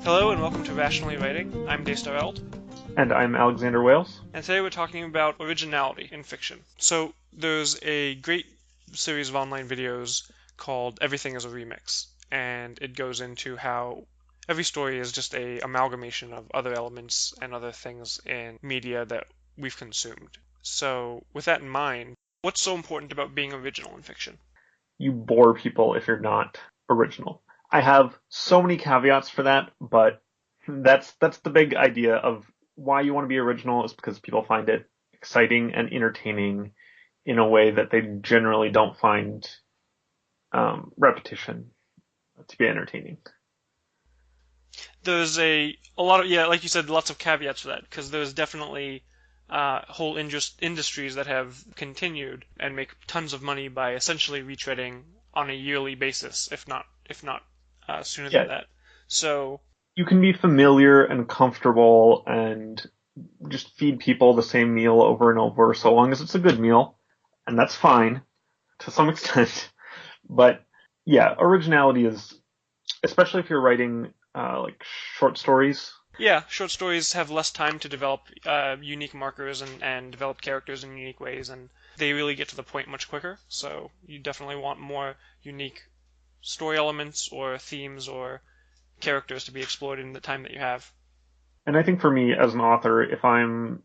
Hello and welcome to Rationally Writing. I'm Dave Starreld, And I'm Alexander Wales. and today we're talking about originality in fiction. So there's a great series of online videos called Everything is a Remix, and it goes into how every story is just a amalgamation of other elements and other things in media that we've consumed. So with that in mind, what's so important about being original in fiction? You bore people if you're not original. I have so many caveats for that, but that's the big idea of why you want to be original is because people find it exciting and entertaining in a way that they generally don't find repetition to be entertaining. There's a lot of, yeah, like you said, lots of caveats for that, because there's definitely whole industries that have continued and make tons of money by essentially retreading on a yearly basis, if not sooner than Yeah, that. So you can be familiar and comfortable and just feed people the same meal over and over so long as it's a good meal, and that's fine to some extent. But yeah, originality is, especially if you're writing like short stories. yeah, short stories have less time to develop unique markers and develop characters in unique ways, and they really get to the point much quicker. So you definitely want more unique story elements or themes or characters to be explored in the time that you have. And I think for me as an author, if I'm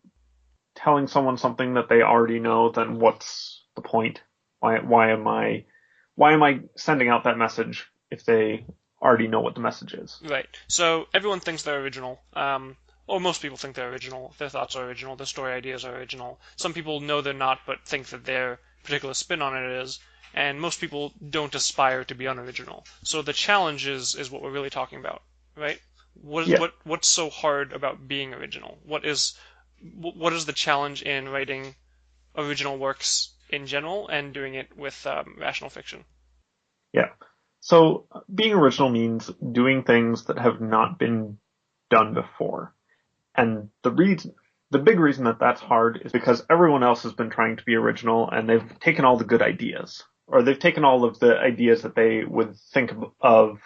telling someone something that they already know, then what's the point? Why am I sending out that message if they already know what the message is? Right. So everyone thinks they're original, or most people think they're original. Their thoughts are original. Their story ideas are original. Some people know they're not, but think that their particular spin on it is. And most people don't aspire to be unoriginal. So the challenge is what we're really talking about, right? Yeah. What's so hard about being original? What is the challenge in writing original works in general and doing it with rational fiction? Yeah. So being original means doing things that have not been done before. And the big reason that that's hard is because everyone else has been trying to be original and they've taken all the good ideas, or they've taken all of the ideas that they would think of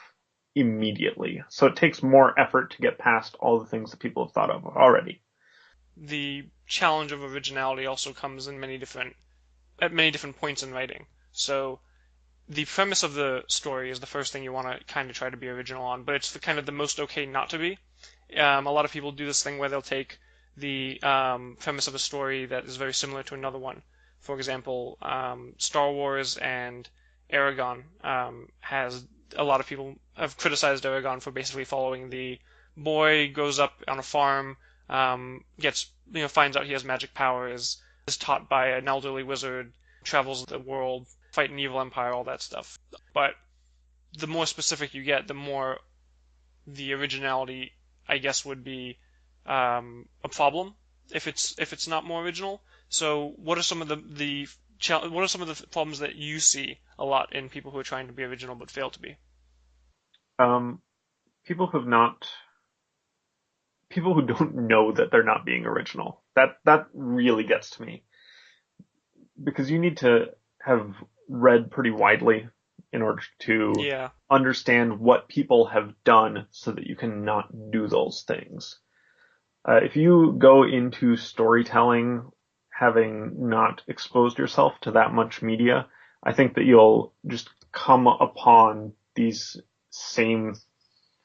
immediately. So it takes more effort to get past all the things that people have thought of already. The challenge of originality also comes in at many different points in writing. So the premise of the story is the first thing you want to kind of try to be original on, but it's the kind of the most okay not to be. A lot of people do this thing where they'll take the premise of a story that is very similar to another one. For example, Star Wars and Aragon has a lot of people have criticized Aragon for basically following the boy grows up on a farm, gets finds out he has magic powers, is taught by an elderly wizard, travels the world, fight an evil empire, all that stuff. But the more specific you get, the more the originality, I guess, would be a problem if it's not more original. So, what are some of what are some of the problems that you see a lot in people who are trying to be original but fail to be? Um, people who've not, People who don't know that they're not being original. That really gets to me because you need to have read pretty widely in order to Yeah, understand what people have done so that you can not do those things. If you go into storytelling having not exposed yourself to that much media, I think that you'll just come upon these same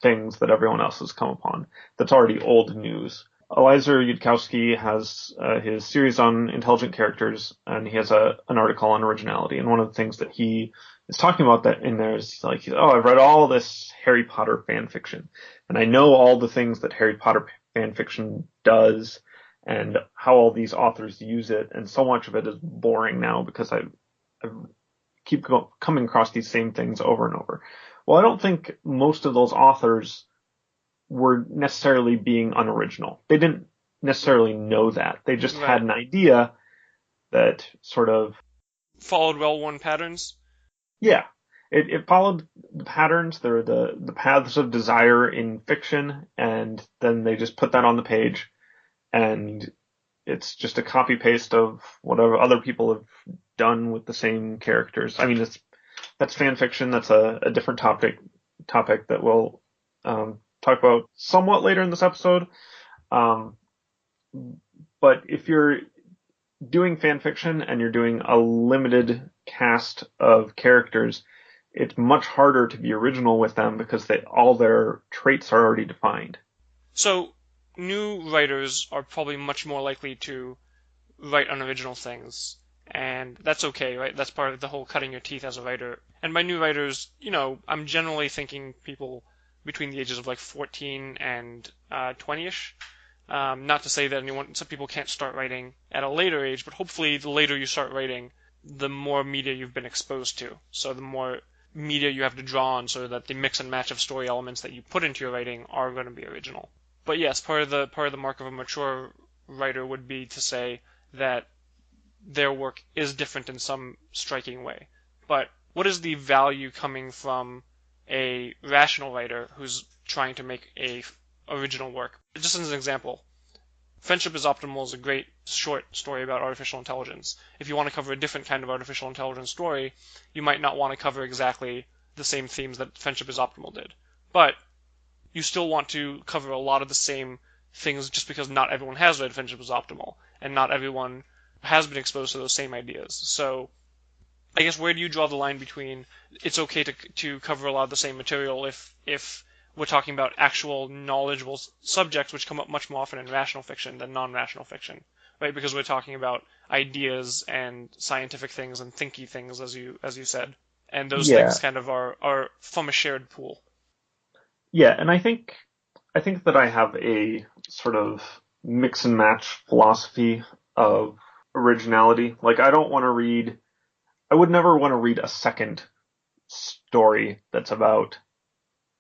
things that everyone else has come upon. That's already old news. Eliza Yudkowsky has his series on intelligent characters, and he has an article on originality. And one of the things that he is talking about that in there is like, oh, I've read all this Harry Potter fan fiction, and I know all the things that Harry Potter fan fiction does, and how all these authors use it, and so much of it is boring now because I keep coming across these same things over and over. Well, I don't think most of those authors were necessarily being unoriginal. They didn't necessarily know that. They just had Right. an idea that sort of, Followed well-worn patterns. yeah, it followed the patterns, the paths of desire in fiction, and then they just put that on the page, and it's just a copy paste of whatever other people have done with the same characters. I mean, that's fan fiction. That's a different topic that we'll talk about somewhat later in this episode. Um, but if you're doing fan fiction and you're doing a limited cast of characters, it's much harder to be original with them because all their traits are already defined. So new writers are probably much more likely to write unoriginal things, and that's okay, right? That's part of the whole cutting your teeth as a writer. And by new writers, I'm generally thinking people between the ages of like 14 and 20ish. Not to say that some people can't start writing at a later age, but hopefully the later you start writing, the more media you've been exposed to. So the more media you have to draw on so that the mix and match of story elements that you put into your writing are going to be original. But yes, part of the mark of a mature writer would be to say that their work is different in some striking way. But what is the value coming from a rational writer who's trying to make a original work? Just as an example, Friendship is Optimal is a great short story about artificial intelligence. If you want to cover a different kind of artificial intelligence story, you might not want to cover exactly the same themes that Friendship is Optimal did. But you still want to cover a lot of the same things just because not everyone has read Friendship is Optimal and not everyone has been exposed to those same ideas. So I guess where do you draw the line between it's okay to cover a lot of the same material if we're talking about actual knowledgeable subjects which come up much more often in rational fiction than non-rational fiction, right? Because we're talking about ideas and scientific things and thinky things as you said, and those things Yeah, kind of are from a shared pool. yeah, and I think that I have a sort of mix and match philosophy of originality. Like I would never want to read a second story that's about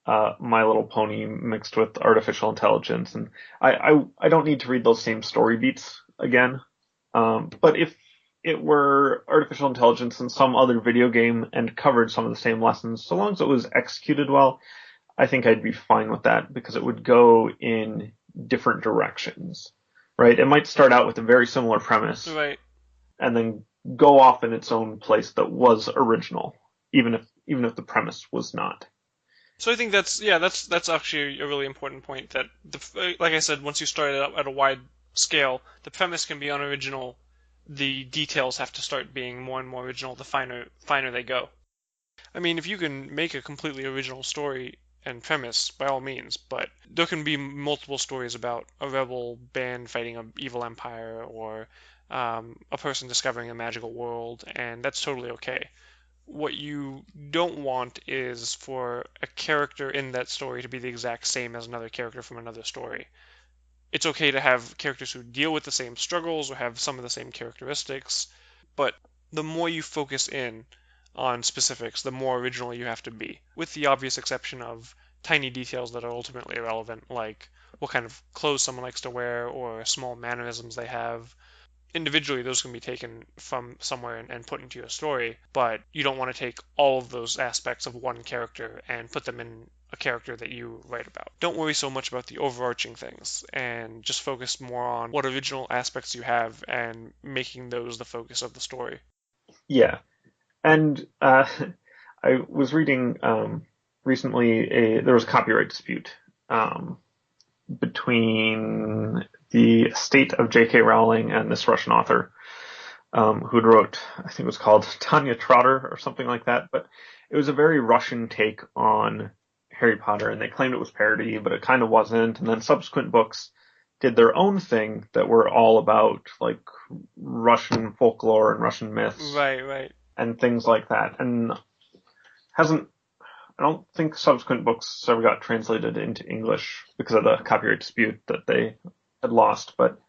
My Little Pony mixed with artificial intelligence, and I don't need to read those same story beats again. But if it were artificial intelligence in some other video game and covered some of the same lessons, so long as it was executed well, I think I'd be fine with that because it would go in different directions, right? It might start out with a very similar premise Right. and then go off in its own place that was original, even if the premise was not. So I think that's actually a really important point that like I said, once you start it out at a wide scale, the premise can be unoriginal. The details have to start being more and more original the finer they go. I mean, if you can make a completely original story and premise, by all means, but there can be multiple stories about a rebel band fighting an evil empire or a person discovering a magical world, and that's totally okay. What you don't want is for a character in that story to be the exact same as another character from another story. It's okay to have characters who deal with the same struggles or have some of the same characteristics, but the more you focus in on specifics, the more original you have to be, with the obvious exception of tiny details that are ultimately irrelevant, like what kind of clothes someone likes to wear or small mannerisms they have. Individually, those can be taken from somewhere and put into your story, but you don't want to take all of those aspects of one character and put them in a character that you write about. Don't worry so much about the overarching things and just focus more on what original aspects you have and making those the focus of the story. Yeah, and I was reading recently there was a copyright dispute um, between the estate of J.K. Rowling and this Russian author who wrote, I think it was called Tanya Trotter or something like that, but it was a very Russian take on Harry Potter, and they claimed it was parody, but it kind of wasn't. And then subsequent books did their own thing that were all about like Russian folklore and Russian myths Right, right. and things like that. And hasn't I don't think subsequent books ever got translated into English because of the copyright dispute that they had lost. But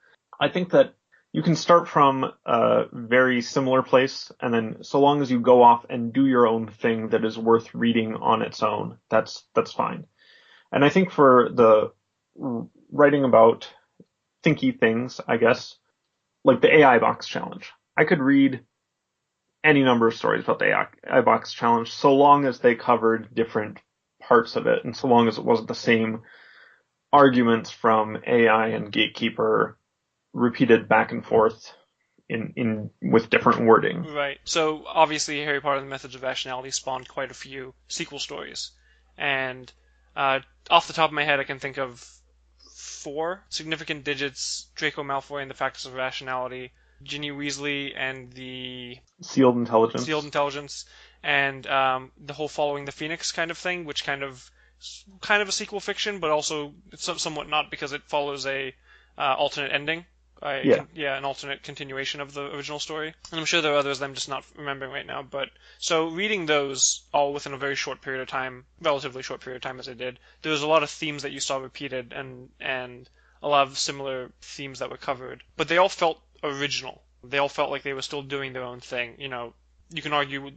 I think that you can start from a very similar place, and then so long as you go off and do your own thing that is worth reading on its own, that's fine. And I think for the writing about thinky things, I guess, like the AI box challenge. I could read any number of stories about the AI box challenge so long as they covered different parts of it and so long as it wasn't the same arguments from AI and Gatekeeper repeated back and forth in with different wording. Right. So obviously, Harry Potter and the Methods of Rationality spawned quite a few sequel stories, and uh, off the top of my head, I can think of four: Significant Digits, Draco Malfoy and the Factors of Rationality, Ginny Weasley and the Sealed Sealed intelligence. Intelligence, and the whole Following the Phoenix kind of thing, which kind of a sequel fiction, but also it's somewhat not because it follows a alternate ending. Yeah. Yeah, an alternate continuation of the original story. And I'm sure there are others that I'm just not remembering right now. But so reading those all within a very short period of time, relatively short period of time as I did, there was a lot of themes that you saw repeated and a lot of similar themes that were covered. But they all felt original. They all felt like they were still doing their own thing. You can argue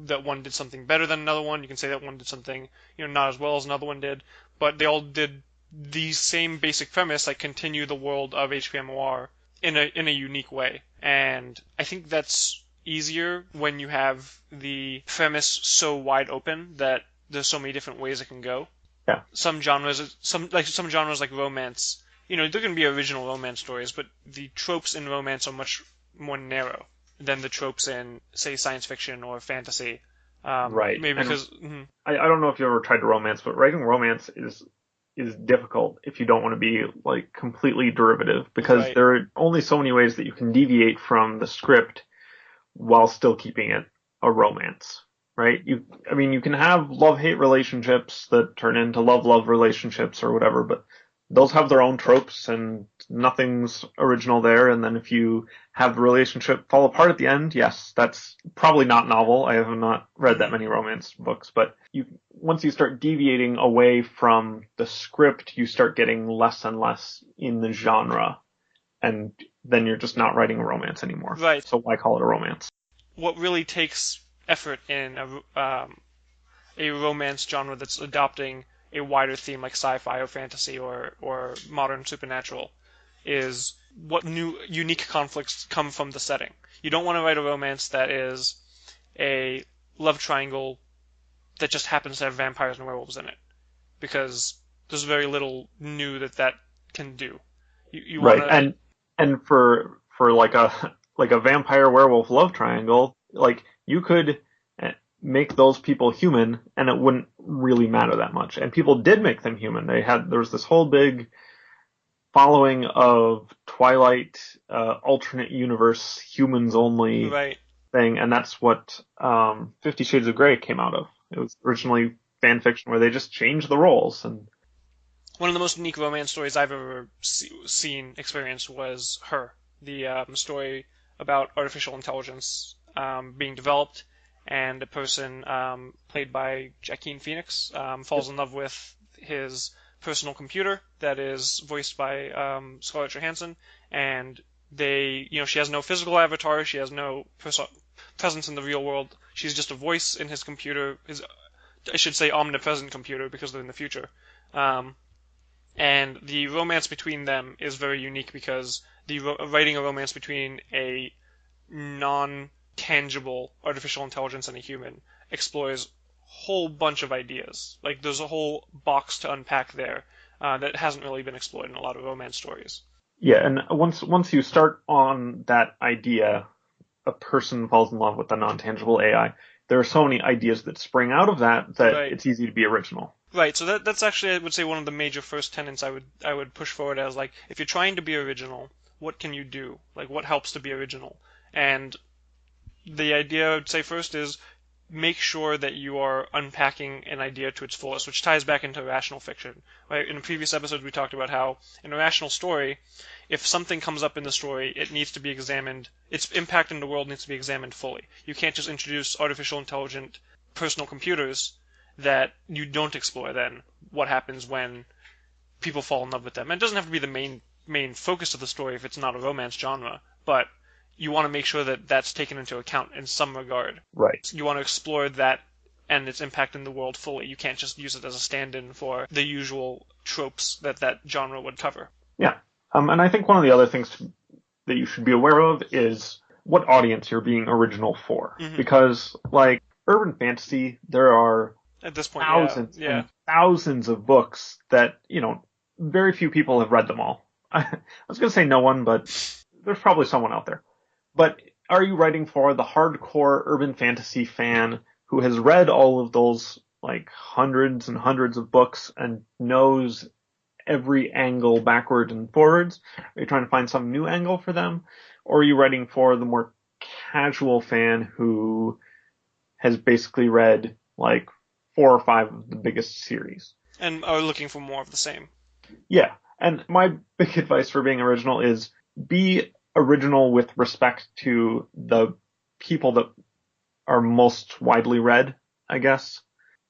that one did something better than another one. You can say that one did something, not as well as another one did. But they all did the same basic premise, like continue the world of HPMOR in a unique way. And I think that's easier when you have the premise so wide open that there's so many different ways it can go. Yeah. Some genres like romance, there can be original romance stories, but the tropes in romance are much more narrow than the tropes in, say, science fiction or fantasy. Right. Maybe And because I don't know if you ever tried to romance, but writing romance is difficult if you don't want to be like completely derivative because right, there are only so many ways that you can deviate from the script while still keeping it a romance, right? I mean, you can have love-hate relationships that turn into love-love relationships or whatever, but those have their own tropes and nothing's original there. And then if you have the relationship fall apart at the end, yes, that's probably not novel. I have not read that mhm. many romance books, but once you start deviating away from the script, you start getting less and less in the genre. And then you're just not writing a romance anymore. Right. So why call it a romance? What really takes effort in a romance genre that's adopting a wider theme like sci-fi or fantasy or modern supernatural is what new unique conflicts come from the setting. You don't want to write a romance that is a love triangle that just happens to have vampires and werewolves in it because there's very little new that can do. You want Right. to And for like a vampire werewolf love triangle, like you could make those people human and it wouldn't really matter that much. And people did make them human. There was this whole big following of Twilight alternate universe humans only right. thing, and that's what 50 Shades of Grey came out of. It was originally fan fiction where they just changed the roles and One of the most unique romance stories I've ever experienced was Her, the story about artificial intelligence being developed, and a person played by Joaquin Phoenix falls in love with his personal computer that is voiced by Scarlett Johansson, and she has no physical avatar, she has no presence in the real world. She's just a voice in his computer, I should say omnipresent computer because they're in the future. Um, and the romance between them is very unique because writing a romance between a non-tangible artificial intelligence and a human explores a whole bunch of ideas. Like there's a whole box to unpack there that hasn't really been explored in a lot of romance stories. yeah, and once you start on that idea, a person falls in love with a non-tangible AI. There are so many ideas that spring out of that Right. it's easy to be original. Right, so that's actually I would say one of the major first tenets I would push forward as like if you're trying to be original, what can you do? Like what helps to be original? And the idea I would say first is make sure that you are unpacking an idea to its fullest, which ties back into rational fiction. Right? In a previous episode, we talked about how in a rational story, if something comes up in the story, it needs to be examined. Its impact in the world needs to be examined fully. You can't just introduce artificial intelligent personal computers that you don't explore. Then what happens when people fall in love with them? And it doesn't have to be the main focus of the story if it's not a romance genre, but you want to make sure that that's taken into account in some regard. Right. You want to explore that and its impact in the world fully. You can't just use it as a stand-in for the usual tropes that genre would cover. Yeah. And I think one of the other things that you should be aware of is what audience you're being original for. Hmm. Because, like, urban fantasy, there are At this point, yeah, thousands yeah. and thousands of books that, very few people have read them all. I was going to say no one, but there's probably someone out there. But are you writing for the hardcore urban fantasy fan who has read all of those, like, hundreds and hundreds of books and knows every angle backwards and forwards? Are you trying to find some new angle for them? Or are you writing for the more casual fan who has basically read like 4 or 5 of the biggest series? And are looking for more of the same. Yeah. And my big advice for being original is be original with respect to the people that are most widely read, I guess.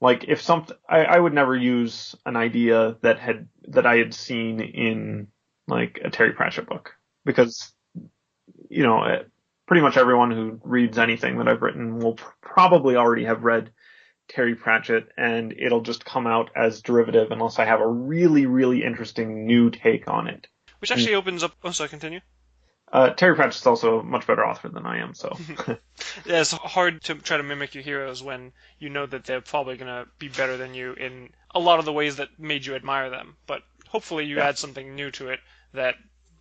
Like if something, I would never use an idea that I had seen in like a Terry Pratchett book because, you know, pretty much everyone who reads anything that I've written will probably already have read Terry Pratchett, and it'll just come out as derivative unless I have a really, really interesting new take on it. Which And actually opens up. Oh, sorry, continue. Terry Pratchett's also a much better author than I am, so Yeah, it's hard to try to mimic your heroes when you know that they're probably going to be better than you in a lot of the ways that made you admire them. But hopefully you yeah. add something new to it that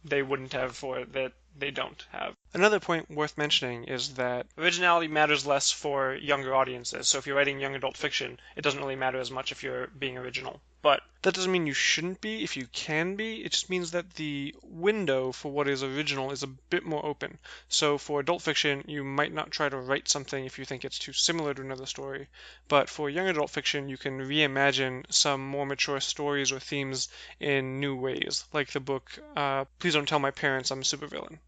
they wouldn't have or that they don't have. Another point worth mentioning is that originality matters less for younger audiences. So if you're writing young adult fiction, it doesn't really matter as much if you're being original. But that doesn't mean you shouldn't be if you can be. It just means that the window for what is original is a bit more open. So for adult fiction, you might not try to write something if you think it's too similar to another story. But for young adult fiction, you can reimagine some more mature stories or themes in new ways, like the book Please Don't Tell My Parents I'm a Supervillain.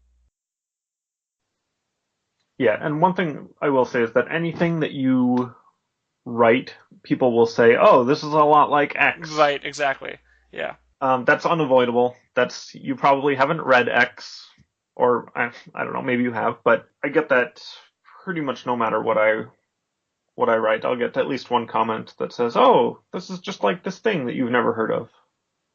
Yeah, and one thing I will say is that anything that you write, people will say, "Oh, this is a lot like X." Right, exactly. Yeah. That's unavoidable. That's you probably haven't read X, or I don't know, maybe you have, but I get that pretty much no matter what I write, I'll get at least one comment that says, "Oh, this is just like this thing that you've never heard of."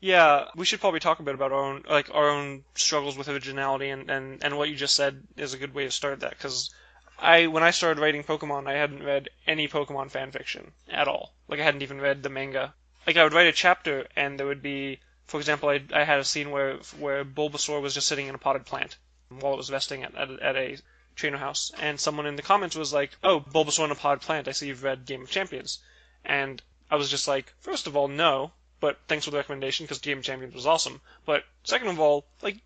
Yeah, we should probably talk a bit about our own struggles with originality and what you just said is a good way to start that because when I started writing Pokemon, I hadn't read any Pokemon fan fiction at all. Like I hadn't even read the manga. Like I would write a chapter and there would be, for example, I had a scene where Bulbasaur was just sitting in a potted plant while it was resting at a trainer house, and someone in the comments was like, "Oh, Bulbasaur in a potted plant. I see you've read Game of Champions," and I was just like, first of all, no, but thanks for the recommendation because Game of Champions was awesome. But second of all, like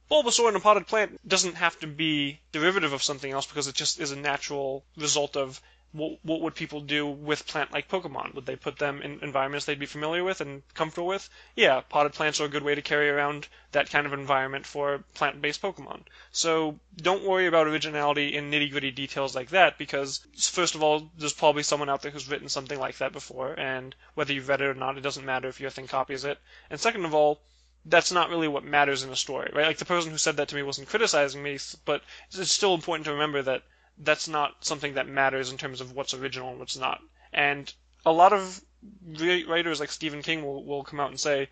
Bulbasaur in a potted plant doesn't have to be derivative of something else because it just is a natural result of what would people do with plant-like Pokemon? Would they put them in environments they'd be familiar with and comfortable with? Yeah, potted plants are a good way to carry around that kind of environment for plant-based Pokemon. So don't worry about originality in nitty-gritty details like that because, first of all, there's probably someone out there who's written something like that before, and whether you've read it or not, it doesn't matter if your thing copies it. And second of all, that's not really what matters in a story, right? Like the person who said that to me wasn't criticizing me, but it's still important to remember that that's not something that matters in terms of what's original and what's not. And a lot of great writers like Stephen King will come out and say,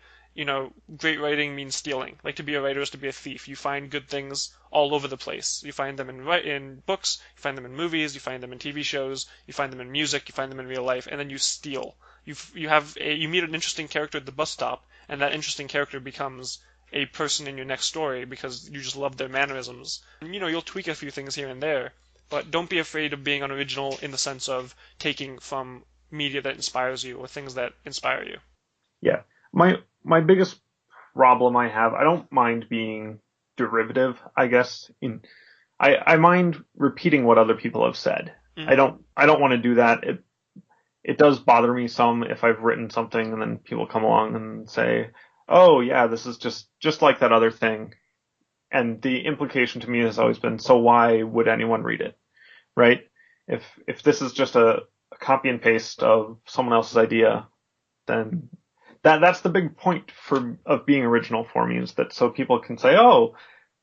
great writing means stealing. Like to be a writer is to be a thief. You find good things all over the place. You find them in books, you find them in movies, you find them in TV shows, you find them in music, you find them in real life, and then you steal. You meet an interesting character at the bus stop, and that interesting character becomes a person in your next story because you just love their mannerisms. And, you'll tweak a few things here and there, but don't be afraid of being unoriginal in the sense of taking from media that inspires you or things that inspire you. Yeah. My biggest problem I have, I don't mind being derivative, I guess. I mind repeating what other people have said. I Hmm. don't I don't want to do that. It does bother me some if I've written something and then people come along and say, "Oh yeah, this is just like that other thing." And the implication to me has always been, so why would anyone read it, right? If this is just a copy and paste of someone else's idea, then that's the big point of being original for me is that so people can say, "Oh,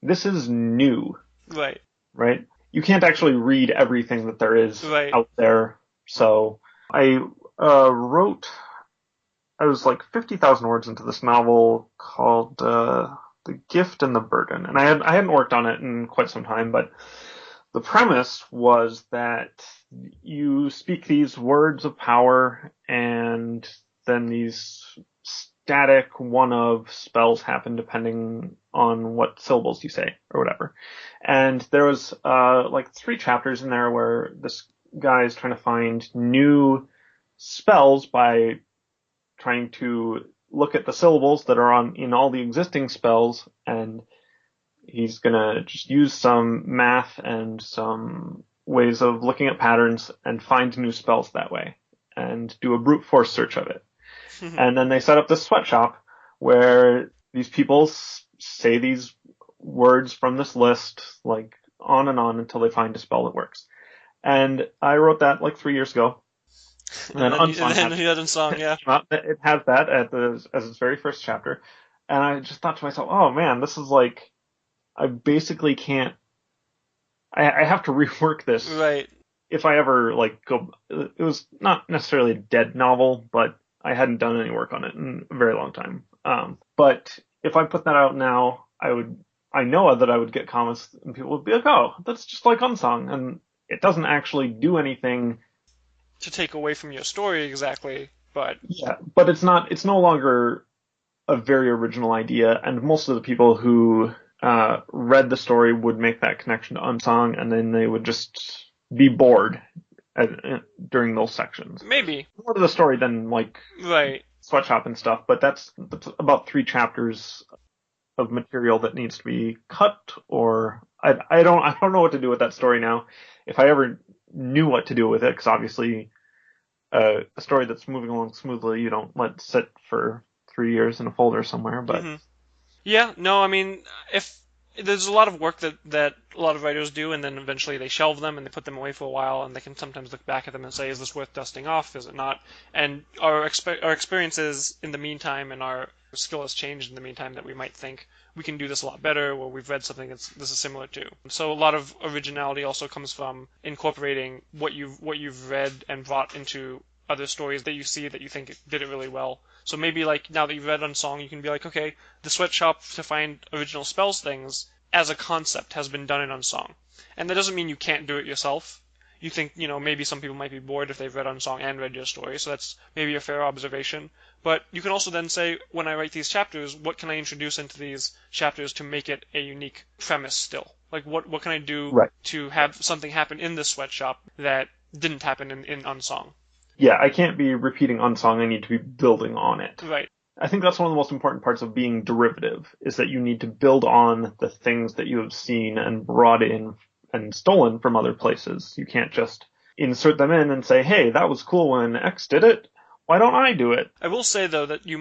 this is new," Right, right? You can't actually read everything that there is right. out there. So I wrote, I was like 50,000 words into this novel called The Gift and the Burden, and I hadn't worked on it in quite some time, but the premise was that you speak these words of power, and then these static one of spells happen depending on what syllables you say or whatever. And there was like 3 chapters in there where this guy is trying to find new spells by trying to look at the syllables that are in all the existing spells, and he's gonna just use some math and some ways of looking at patterns and find new spells that way and do a brute force search of it. And then they set up this sweatshop where these people say these words from this list, like on and on until they find a spell that works. And I wrote that like 3 years ago. And then you had Unsung, yeah. It has that as its very first chapter. And I just thought to myself, oh man, this is like, I basically can't, I have to rework this. Right. If I ever like go, it was not necessarily a dead novel, but I hadn't done any work on it in a very long time. But if I put that out now, I know that I would get comments and people would be like, oh, that's just like Unsung. And it doesn't actually do anything to take away from your story exactly, but yeah, but it's no longer a very original idea, and most of the people who read the story would make that connection to Unsung, and then they would just be bored during those sections. Maybe more to the story than like right sweatshop and stuff, but that's about 3 chapters of material that needs to be cut, or I don't know what to do with that story now. If I ever knew what to do with it, because obviously a story that's moving along smoothly, you don't let sit for 3 years in a folder somewhere. But yeah, no, I mean, if there's a lot of work that a lot of writers do, and then eventually they shelve them and they put them away for a while, and they can sometimes look back at them and say, is this worth dusting off? Is it not? And our experiences in the meantime and our skill has changed in the meantime that we might think we can do this a lot better, or we've read something this is similar to. So a lot of originality also comes from incorporating what you've read and brought into other stories that you see that you think did it really well. So maybe like now that you've read Unsung, you can be like, okay, the sweatshop to find original spells things as a concept has been done in Unsung. And that doesn't mean you can't do it yourself. You think, maybe some people might be bored if they've read Unsung and read your story, so that's maybe a fair observation. But you can also then say, when I write these chapters, what can I introduce into these chapters to make it a unique premise still? Like, what can I do to have something happen in this sweatshop that didn't happen in Unsung? Yeah, I can't be repeating Unsung, I need to be building on it. Right. I think that's one of the most important parts of being derivative, is that you need to build on the things that you have seen and brought in and stolen from other places. You can't just insert them in and say, hey, that was cool when X did it. Why don't I do it? I will say, though, that this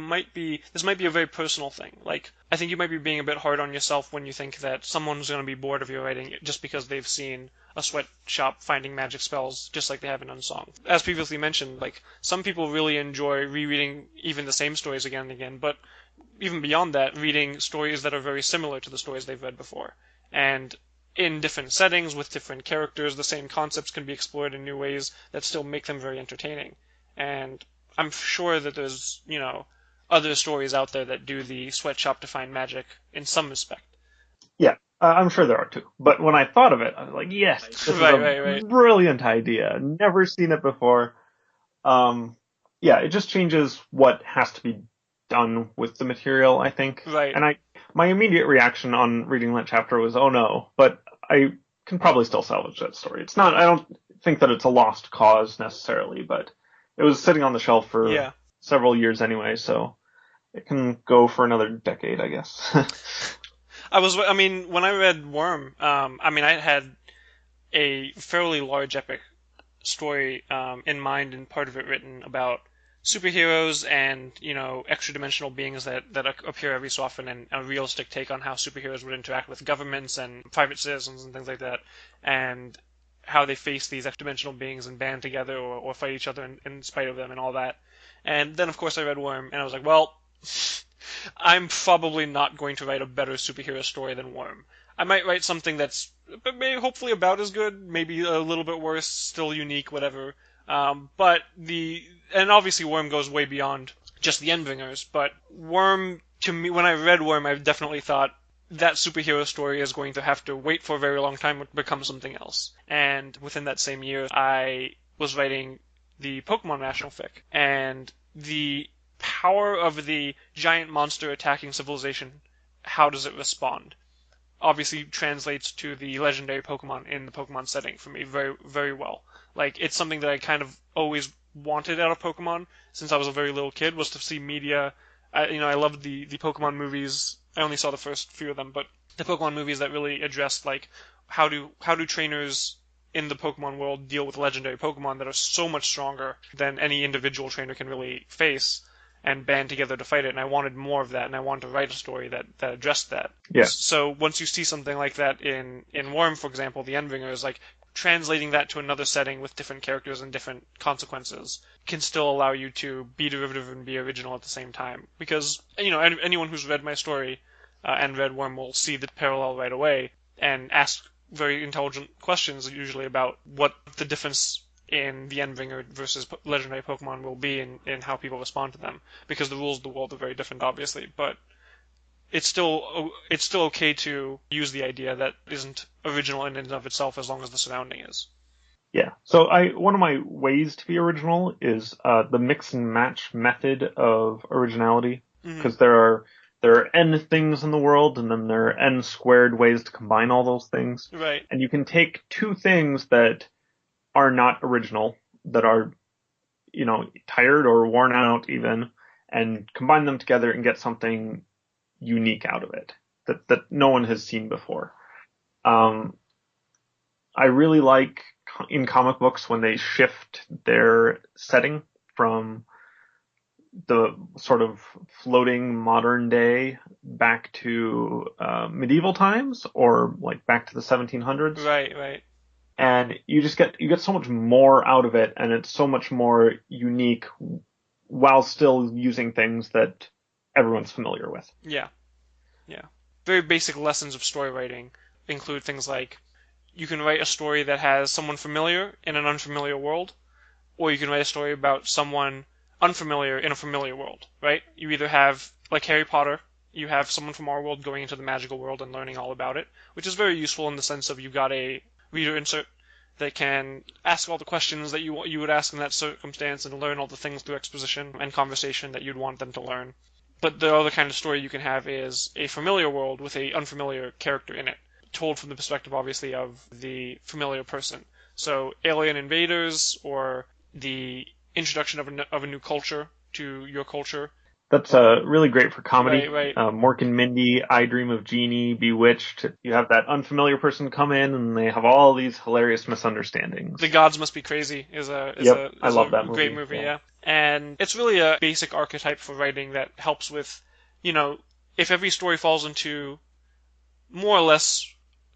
might be a very personal thing. Like, I think you might be being a bit hard on yourself when you think that someone's going to be bored of your writing just because they've seen a sweatshop finding magic spells just like they have in Unsung. As previously mentioned, like, some people really enjoy rereading even the same stories again and again, but even beyond that, reading stories that are very similar to the stories they've read before. And in different settings, with different characters, the same concepts can be explored in new ways that still make them very entertaining. And I'm sure that there's, other stories out there that do the sweatshop to find magic in some respect. Yeah, I'm sure there are too. But when I thought of it, I was like, yes, this is a brilliant idea. Never seen it before. Yeah, it just changes what has to be done with the material, I think. Right. And my immediate reaction on reading that chapter was, oh no, but I can probably still salvage that story. I don't think that it's a lost cause necessarily, but it was sitting on the shelf for several years anyway, so it can go for another decade, I guess. When I read Worm, I had a fairly large epic story in mind, and part of it written about superheroes and, extra-dimensional beings that appear every so often, and a realistic take on how superheroes would interact with governments and private citizens and things like that, and how they face these extra-dimensional beings and band together or fight each other in spite of them and all that. And then, of course, I read Worm, and I was like, well, I'm probably not going to write a better superhero story than Worm. I might write something that's maybe hopefully about as good, maybe a little bit worse, still unique, whatever. And obviously Worm goes way beyond just the Endbringers, but Worm to me, when I read Worm, I definitely thought that superhero story is going to have to wait for a very long time to become something else. And within that same year, I was writing the Pokemon National Fic, and the power of the giant monster attacking civilization, how does it respond? Obviously translates to the legendary Pokemon in the Pokemon setting for me very, very well. Like, it's something that I kind of always wanted out of Pokemon since I was a very little kid, was to see media. I loved the Pokemon movies. I only saw the first few of them, but the Pokemon movies that really addressed like how do trainers in the Pokemon world deal with legendary Pokemon that are so much stronger than any individual trainer can really face and band together to fight it. And I wanted more of that, and I wanted to write a story that addressed that. Yeah. So once you see something like that in Worm, for example, the Endringer is like translating that to another setting with different characters and different consequences can still allow you to be derivative and be original at the same time. Because anyone who's read my story and read Worm will see the parallel right away and ask very intelligent questions usually about what the difference in the Endbringer versus legendary Pokemon will be in how people respond to them, because the rules of the world are very different, obviously. But it's still okay to use the idea that isn't original in and of itself as long as the surrounding is. Yeah. So one of my ways to be original is the mix and match method of originality, Mm-hmm. because there are n things in the world, and then there are n squared ways to combine all those things. Right. And you can take two things that are not original, that are, tired or worn out even, and combine them together and get something unique out of it that no one has seen before. Um, I really like in comic books when they shift their setting from the sort of floating modern day back to medieval times, or like back to the 1700s. Right. Right. And you get so much more out of it, and it's so much more unique while still using things that everyone's familiar with. Yeah. Yeah. Very basic lessons of story writing include things like you can write a story that has someone familiar in an unfamiliar world, or you can write a story about someone unfamiliar in a familiar world, right? You either have, like Harry Potter, you have someone from our world going into the magical world and learning all about it, which is very useful in the sense of you got a reader insert that can ask all the questions that you would ask in that circumstance and learn all the things through exposition and conversation that you'd want them to learn. But the other kind of story you can have is a familiar world with a unfamiliar character in it, told from the perspective, obviously, of the familiar person. So alien invaders, or the introduction of a new culture to your culture. That's really great for comedy. Right, right. Mork and Mindy, I Dream of Jeannie, Bewitched. You have that unfamiliar person come in, and they have all these hilarious misunderstandings. The Gods Must Be Crazy is a is Yep, a I is love a that great movie. movie, Yeah, yeah. And it's really a basic archetype for writing that helps with, you know, if every story falls into more or less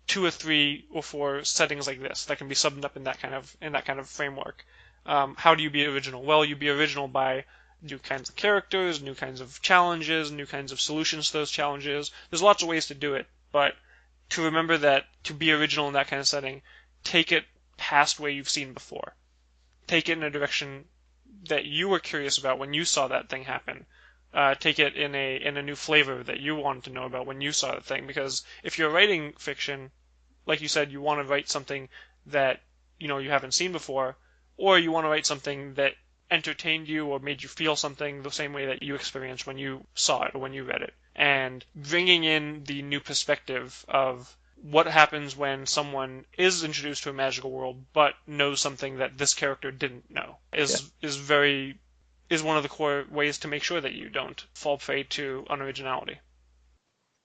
two or three or four settings like this that can be summed up in that kind of framework. How do you be original? Well, you be original by new kinds of characters, new kinds of challenges, new kinds of solutions to those challenges. There's lots of ways to do it, but to remember that to be original in that kind of setting, take it past where you've seen before. Take it in a direction that you were curious about when you saw that thing happen. Take it in a new flavor that you wanted to know about when you saw the thing. Because if you're writing fiction, like you said, you want to write something that you haven't seen before, or you want to write something that entertained you or made you feel something the same way that you experienced when you saw it or when you read it. And bringing in the new perspective of what happens when someone is introduced to a magical world but knows something that this character didn't know yeah, is one of the core ways to make sure that you don't fall prey to unoriginality.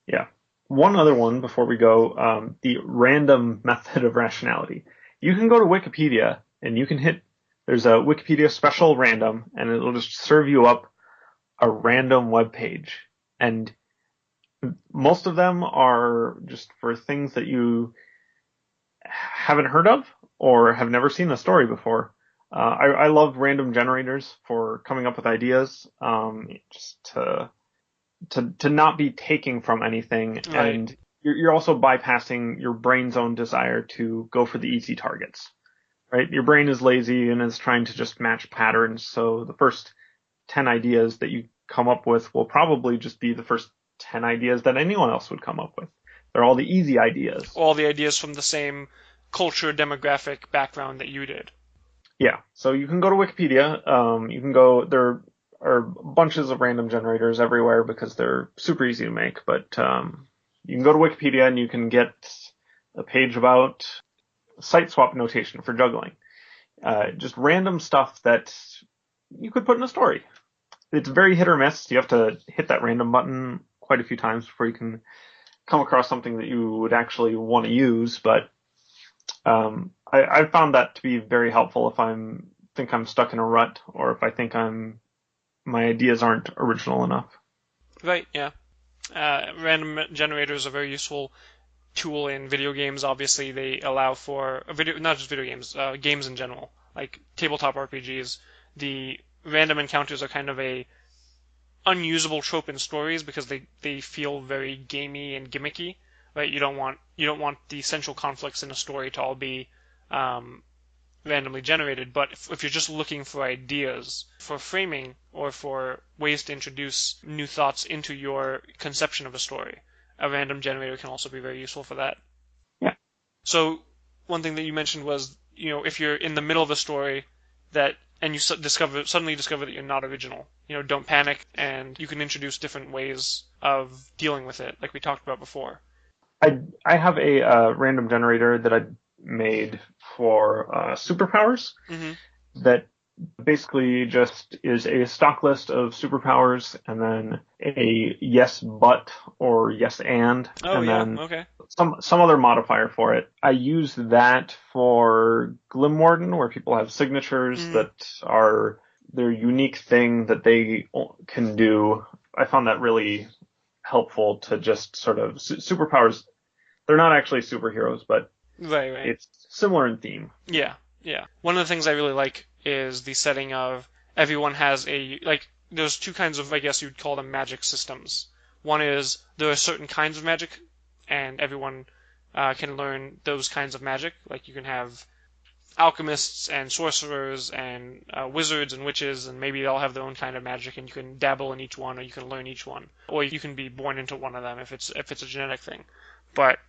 yeah. One other one before we go, the random method of rationality. You can go to Wikipedia and you can hit. There's a Wikipedia special random, and it'll just serve you up a random web page, and most of them are just for things that you haven't heard of or have never seen the story before. I love random generators for coming up with ideas, just to not be taking from anything, Right. and you're also bypassing your brain's own desire to go for the easy targets. Right? Your brain is lazy and is trying to just match patterns. So the first 10 ideas that you come up with will probably just be the first 10 ideas that anyone else would come up with. They're all the easy ideas. All the ideas from the same culture, demographic background that you did. Yeah. So you can go to Wikipedia. You can go, there are bunches of random generators everywhere because they're super easy to make, but, you can go to Wikipedia and you can get a page about site swap notation for juggling. Just random stuff that you could put in a story. It's very hit or miss. You have to hit that random button quite a few times before you can come across something that you would actually want to use. But I found that to be very helpful if think I'm stuck in a rut, or if I think my ideas aren't original enough. Right, yeah. Random generators are a very useful tool in video games. Obviously, they allow for not just video games, games in general, like tabletop RPGs. The random encounters are kind of a unusable trope in stories because they feel very gamey and gimmicky, right? You don't want the central conflicts in a story to all be randomly generated. But if you're just looking for ideas for framing or for ways to introduce new thoughts into your conception of a story, a random generator can also be very useful for that. Yeah. So one thing that you mentioned was, if you're in the middle of a story that and you suddenly discover that you're not original, don't panic, and you can introduce different ways of dealing with it, like we talked about before. I have a random generator that I made for superpowers Hmm. that basically just is a stock list of superpowers and then a yes but or yes Oh and yeah, then okay. some other modifier for it. I use that for Glimwarden, where people have signatures Hmm. that are their unique thing that they can do. I found that really helpful to just sort of superpowers. They're not actually superheroes, but Right, right. it's similar in theme. Yeah, yeah. One of the things I really like is the setting of everyone has there's two kinds of, I guess you'd call them, magic systems. One is there are certain kinds of magic, and everyone can learn those kinds of magic. Like you can have alchemists and sorcerers and wizards and witches, and maybe they all have their own kind of magic, and you can dabble in each one, or you can learn each one, or you can be born into one of them if it's a genetic thing. But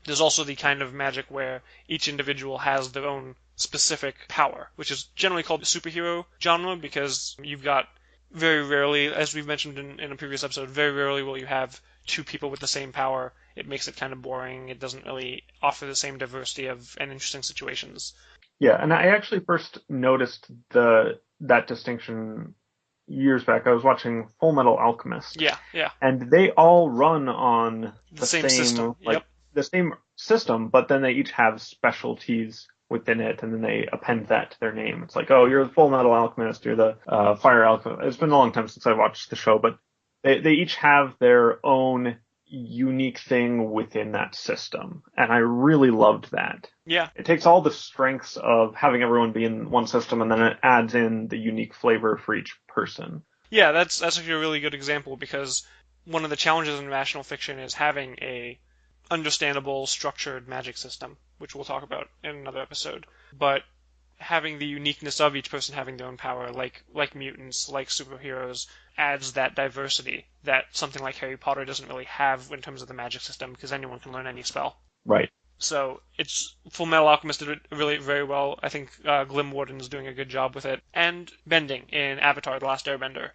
there's also the kind of magic where each individual has their own specific power, which is generally called the superhero genre because you've got very rarely, as we've mentioned in a previous episode, very rarely will you have two people with the same power. It makes it kind of boring. It doesn't really offer the same diversity of and interesting situations. Yeah, and I actually first noticed that distinction years back. I was watching Full Metal Alchemist, Yeah, yeah. and they all run on The same system. Yep. the same system, but then they each have specialties within it, and then they append that to their name. It's like, oh, you're the Full Metal Alchemist, you're the Fire Alchemist. It's been a long time since I watched the show, but they each have their own unique thing within that system, and I really loved that. Yeah. It takes all the strengths of having everyone be in one system, and then it adds in the unique flavor for each person. Yeah, that's actually a really good example because one of the challenges in rational fiction is having a understandable, structured magic system, which we'll talk about in another episode. But having the uniqueness of each person having their own power, like mutants, like superheroes, adds that diversity that something like Harry Potter doesn't really have in terms of the magic system because anyone can learn any spell. Right. So it's Full Metal Alchemist did it really very well. I think Glimwarden is doing a good job with it. And bending in Avatar: The Last Airbender.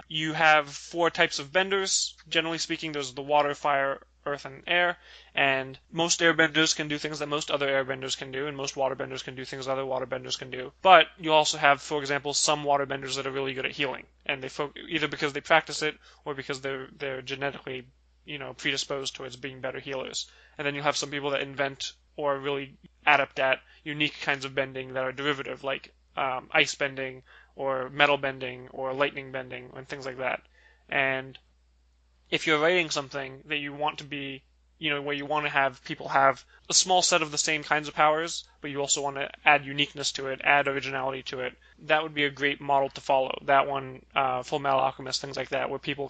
You have four types of benders. Generally speaking, there's the water, fire, earth, and air. And most airbenders can do things that most other airbenders can do, and most waterbenders can do things other waterbenders can do. But you also have, for example, some waterbenders that are really good at healing, and either because they practice it or because they're genetically, predisposed towards being better healers. And then you'll have some people that invent or are really adept at unique kinds of bending that are derivative, like ice bending or metal bending or lightning bending and things like that. And if you're writing something that you want to be, where you want to have people have a small set of the same kinds of powers, but you also want to add uniqueness to it, add originality to it, that would be a great model to follow. That one, Full Metal Alchemist, things like that, where people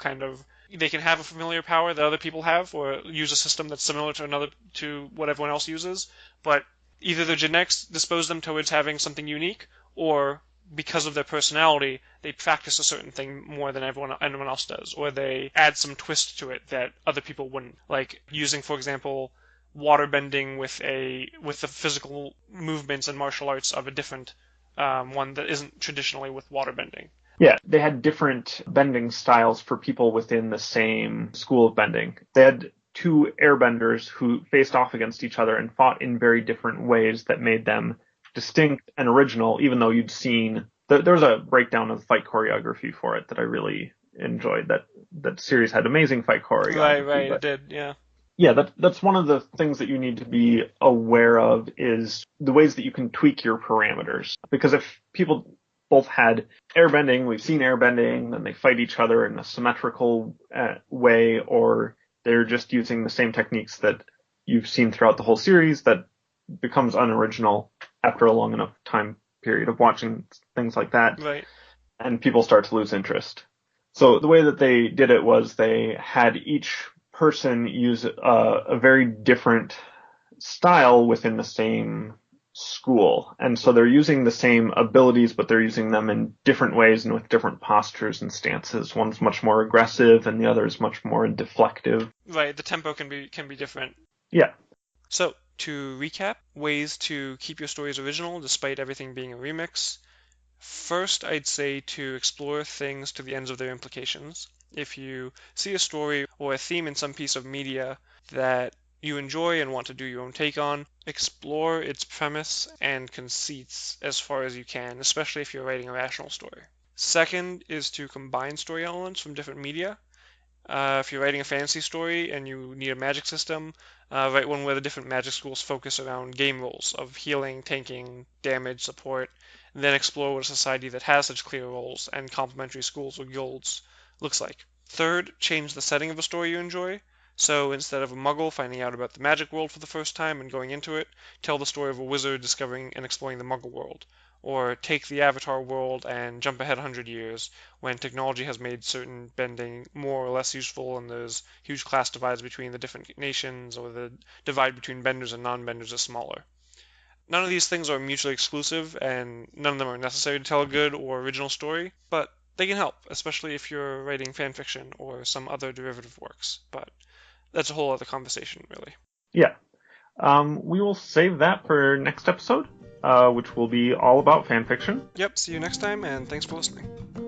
they can have a familiar power that other people have, or use a system that's similar to what everyone else uses, but either their genetics dispose them towards having something unique, or because of their personality, they practice a certain thing more than anyone else does, or they add some twist to it that other people wouldn't. Like using, for example, water bending with the physical movements and martial arts of a different one that isn't traditionally with water bending. Yeah, they had different bending styles for people within the same school of bending. They had two airbenders who faced off against each other and fought in very different ways that made them distinct and original, even though you'd seen there was a breakdown of fight choreography for it that I really enjoyed. That series had amazing fight Right, choreography, right, it but did, yeah. yeah, that's one of the things that you need to be aware of is the ways that you can tweak your parameters. Because if people both had airbending, we've seen airbending, then they fight each other in a symmetrical way, or they're just using the same techniques that you've seen throughout the whole series, that becomes unoriginal after a long enough time period of watching things like that, Right. and people start to lose interest. So the way that they did it was they had each person use a very different style within the same school. And so they're using the same abilities, but they're using them in different ways and with different postures and stances. One's much more aggressive and the other is much more deflective. Right, the tempo can be different. Yeah. So, to recap, ways to keep your stories original despite everything being a remix. First, I'd say to explore things to the ends of their implications. If you see a story or a theme in some piece of media that you enjoy and want to do your own take on, explore its premise and conceits as far as you can, especially if you're writing a rational story. Second is to combine story elements from different media. If you're writing a fantasy story and you need a magic system, write one where the different magic schools focus around game roles of healing, tanking, damage, support, and then explore what a society that has such clear roles and complementary schools or guilds looks like. Third, change the setting of a story you enjoy. So instead of a muggle finding out about the magic world for the first time and going into it, tell the story of a wizard discovering and exploring the muggle world. Or take the Avatar world and jump ahead 100 years when technology has made certain bending more or less useful and there's huge class divides between the different nations, or the divide between benders and non-benders is smaller. None of these things are mutually exclusive and none of them are necessary to tell a good or original story, but they can help, especially if you're writing fan fiction or some other derivative works. But that's a whole other conversation, really. Yeah. We will save that for next episode, which will be all about fan fiction. Yep, see you next time, and thanks for listening.